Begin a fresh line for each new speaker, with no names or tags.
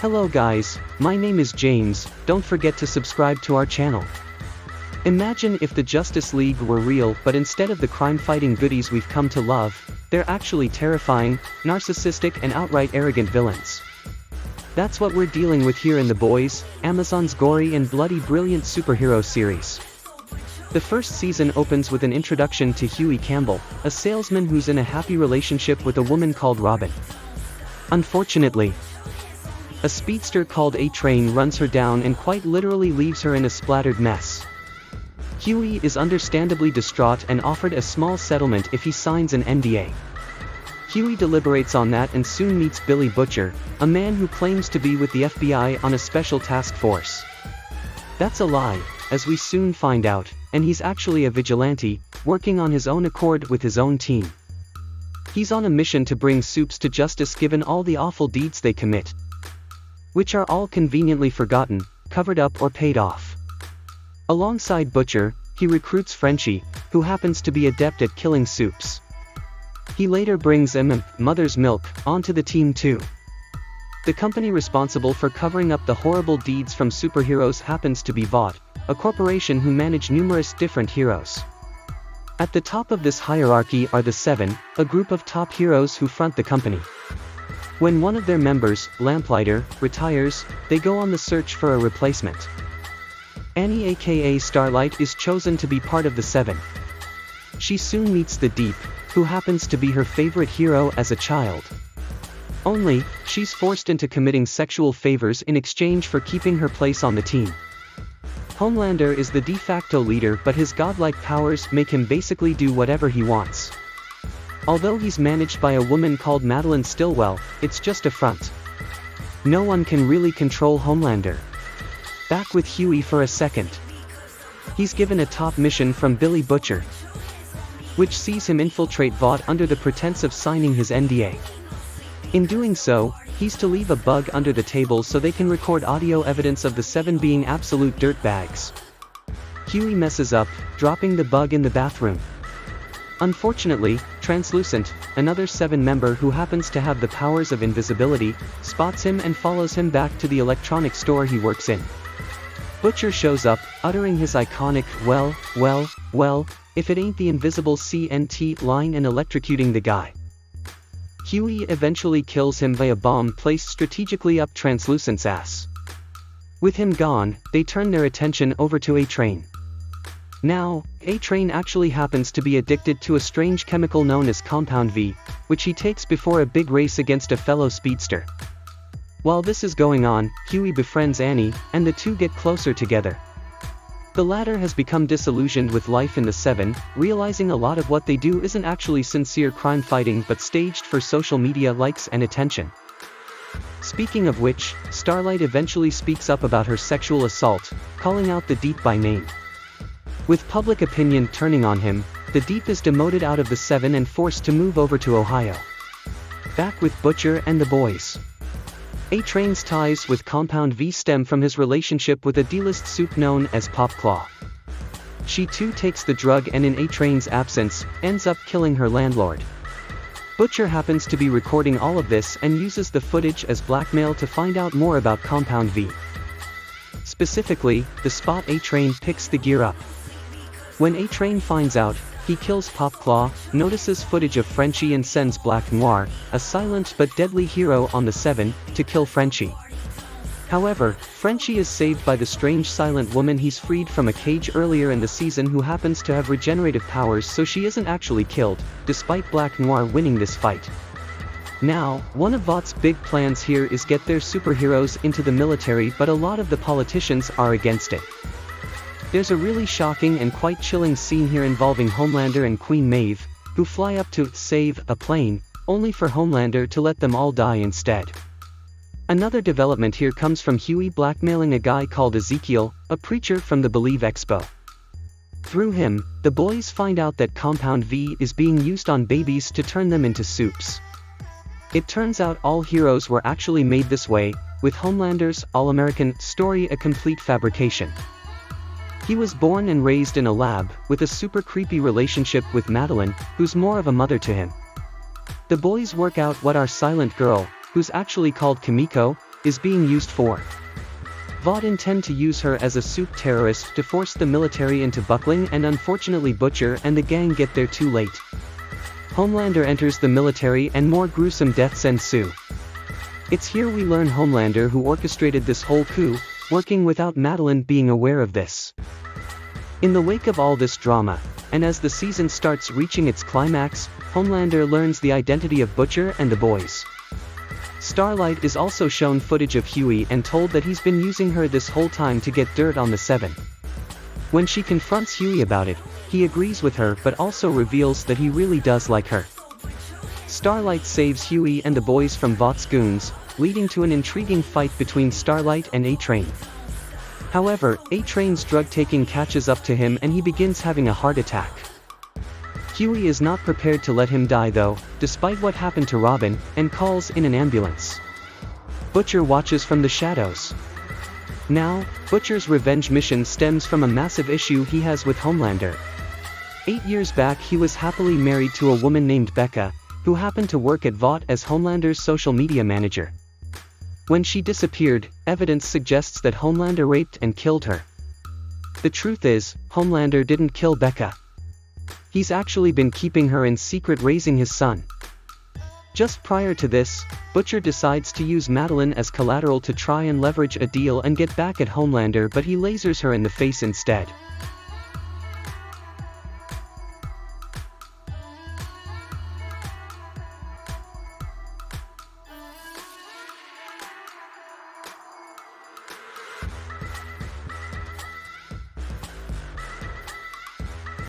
Hello guys, my name is James. Don't forget to subscribe to our channel. Imagine if the Justice League were real, but instead of the crime-fighting goodies we've come to love, they're actually terrifying, narcissistic and outright arrogant villains. That's what we're dealing with here in The Boys, Amazon's gory and bloody brilliant superhero series. The first season opens with an introduction to Hughie Campbell, a salesman who's in a happy relationship with a woman called Robin. Unfortunately, a speedster called A-Train runs her down and quite literally leaves her in a splattered mess. Hughie is understandably distraught and offered a small settlement if he signs an NDA. Hughie deliberates on that and soon meets Billy Butcher, a man who claims to be with the FBI on a special task force. That's a lie, as we soon find out, and he's actually a vigilante, working on his own accord with his own team. He's on a mission to bring Supes to justice given all the awful deeds they commit, which are all conveniently forgotten, covered up or paid off. Alongside Butcher, he recruits Frenchie, who happens to be adept at killing Supes. He later brings Mother's Milk onto the team too. The company responsible for covering up the horrible deeds from superheroes happens to be Vought, a corporation who manage numerous different heroes. At the top of this hierarchy are the Seven, a group of top heroes who front the company. When one of their members, Lamplighter, retires, they go on the search for a replacement. Annie aka Starlight is chosen to be part of the Seven. She soon meets the Deep, who happens to be her favorite hero as a child. Only, she's forced into committing sexual favors in exchange for keeping her place on the team. Homelander is the de facto leader, but his godlike powers make him basically do whatever he wants. Although he's managed by a woman called Madeline Stillwell, it's just a front. No one can really control Homelander. Back with Hughie for a second. He's given a top mission from Billy Butcher, which sees him infiltrate Vought under the pretense of signing his NDA. In doing so, he's to leave a bug under the table so they can record audio evidence of the Seven being absolute dirtbags. Hughie messes up, dropping the bug in the bathroom. Unfortunately, Translucent, another Seven member who happens to have the powers of invisibility, spots him and follows him back to the electronics store he works in. Butcher shows up, uttering his iconic, well, if it ain't the invisible CNT line and electrocuting the guy. Hughie eventually kills him by a bomb placed strategically up Translucent's ass. With him gone, they turn their attention over to A-Train. Now, A-Train actually happens to be addicted to a strange chemical known as Compound V, which he takes before a big race against a fellow speedster. While this is going on, Hughie befriends Annie, and the two get closer together. The latter has become disillusioned with life in the Seven, realizing a lot of what they do isn't actually sincere crime fighting but staged for social media likes and attention. Speaking of which, Starlight eventually speaks up about her sexual assault, calling out the Deep by name. With public opinion turning on him, the Deep is demoted out of the Seven and forced to move over to Ohio. Back with Butcher and the boys. A-Train's ties with Compound V stem from his relationship with a D-list supe known as Popclaw. She too takes the drug and in A-Train's absence, ends up killing her landlord. Butcher happens to be recording all of this and uses the footage as blackmail to find out more about Compound V. Specifically, the spot A-Train picks the gear up. When A-Train finds out, he kills Popclaw, notices footage of Frenchie and sends Black Noir, a silent but deadly hero on the Seven, to kill Frenchie. However, Frenchie is saved by the strange silent woman he's freed from a cage earlier in the season who happens to have regenerative powers, so she isn't actually killed, despite Black Noir winning this fight. Now, one of Vought's big plans here is get their superheroes into the military, but a lot of the politicians are against it. There's a really shocking and quite chilling scene here involving Homelander and Queen Maeve, who fly up to save a plane, only for Homelander to let them all die instead. Another development here comes from Hughie blackmailing a guy called Ezekiel, a preacher from the Believe Expo. Through him, the boys find out that Compound V is being used on babies to turn them into supes. It turns out all heroes were actually made this way, with Homelander's All-American story a complete fabrication. He was born and raised in a lab, with a super creepy relationship with Madeline, who's more of a mother to him. The boys work out what our silent girl, who's actually called Kimiko, is being used for. Vought intend to use her as a soup terrorist to force the military into buckling, and unfortunately Butcher and the gang get there too late. Homelander enters the military and more gruesome deaths ensue. It's here we learn Homelander who orchestrated this whole coup, working without Madeline being aware of this. In the wake of all this drama, and as the season starts reaching its climax, Homelander learns the identity of Butcher and the boys. Starlight is also shown footage of Huey and told that he's been using her this whole time to get dirt on the Seven. When she confronts Huey about it, he agrees with her but also reveals that he really does like her. Starlight saves Huey and the boys from Vought's goons, leading to an intriguing fight between Starlight and A-Train. However, A-Train's drug-taking catches up to him and he begins having a heart attack. Huey is not prepared to let him die though, despite what happened to Robin, and calls in an ambulance. Butcher watches from the shadows. Now, Butcher's revenge mission stems from a massive issue he has with Homelander. 8 years back he was happily married to a woman named Becca, who happened to work at Vought as Homelander's social media manager. When she disappeared, evidence suggests that Homelander raped and killed her. The truth is, Homelander didn't kill Becca. He's actually been keeping her in secret, raising his son. Just prior to this, Butcher decides to use Madeline as collateral to try and leverage a deal and get back at Homelander, but he lasers her in the face instead.